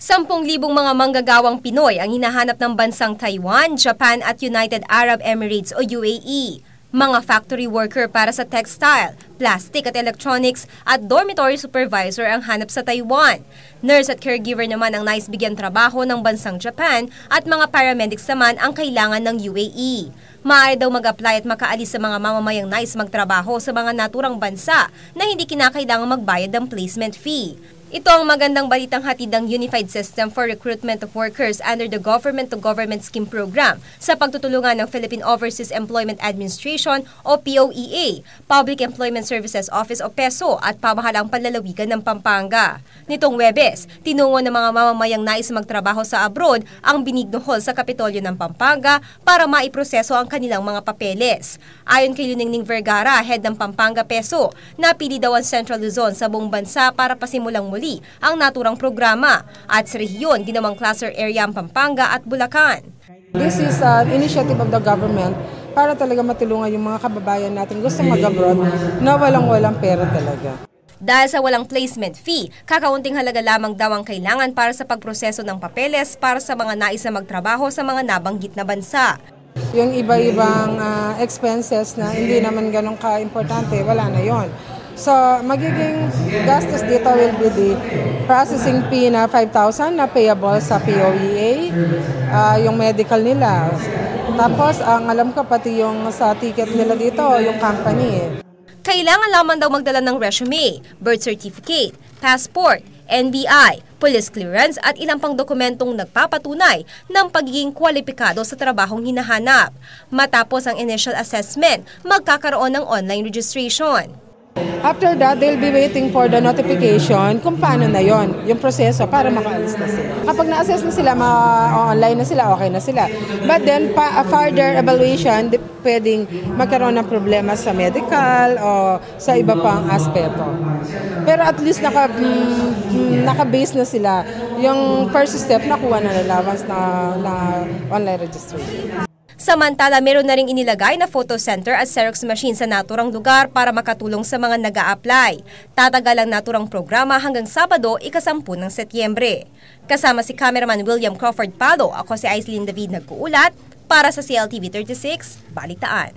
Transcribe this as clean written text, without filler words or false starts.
10,000 mga manggagawang Pinoy ang hinahanap ng bansang Taiwan, Japan at United Arab Emirates o UAE. Mga factory worker para sa textile, plastic at electronics at dormitory supervisor ang hanap sa Taiwan. Nurse at caregiver naman ang nais bigyan trabaho ng bansang Japan at mga paramedics naman ang kailangan ng UAE. Maaari daw mag-apply at makaalis sa mga mamamayang nais magtrabaho sa mga naturang bansa na hindi kinakailangang magbayad ng placement fee. Ito ang magandang balitang hatid ng Unified System for Recruitment of Workers under the Government-to-Government Scheme Program sa pagtutulungan ng Philippine Overseas Employment Administration o POEA, Public Employment Services Office o PESO at pamahalang panlalawigan ng Pampanga. Nitong Huwebes, tinungo ng mga mamamayang nais magtrabaho sa abroad ang Benigno Hall sa Kapitolyo ng Pampanga para maiproseso ang kanilang mga papeles. Ayon kay Luningning Vergara, head ng Pampanga PESO, napili daw ang Central Luzon sa buong bansa para pasimulang muli ang naturang programa at sa rehiyon ginawang cluster area ang Pampanga at Bulacan. This is an initiative of the government para talaga matulungan yung mga kababayan natin gusto mag-abroad na walang pera talaga. Dahil sa walang placement fee, kakaunting halaga lamang daw ang kailangan para sa pagproseso ng papeles para sa mga nais na magtrabaho sa mga nabanggit na bansa. Yung iba-ibang expenses na hindi naman ganun ka-importante, wala na yon. So, magiging gastos dito will be the processing fee na 5,000 na payable sa POEA, yung medical nila. Tapos, ang alam ko pati yung sa ticket nila dito, yung company. Kailangan lamang daw magdala ng resume, birth certificate, passport, NBI, police clearance at ilang pang dokumentong nagpapatunay ng pagiging kwalipikado sa trabahong hinahanap. Matapos ang initial assessment, magkakaroon ng online registration. After that, they'll be waiting for the notification kung paano na yon, yung proseso para makaalis na sila. Kapag na-assess na sila, online na sila, okay na sila. But then, further evaluation, pwedeng magkaroon ng problema sa medical o sa iba pang aspeto. Pero at least naka-base na sila. Yung first step, nakuha na nila once na online registration. Samantala, meron na ring inilagay na photo center at Xerox machine sa naturang lugar para makatulong sa mga nag-a-apply. Tatagal ang naturang programa hanggang Sabado, ika-10 ng Setyembre. Kasama si cameraman William Crawford Palo, ako si Aislinn David nag-uulat para sa CLTV 36, Balitaan.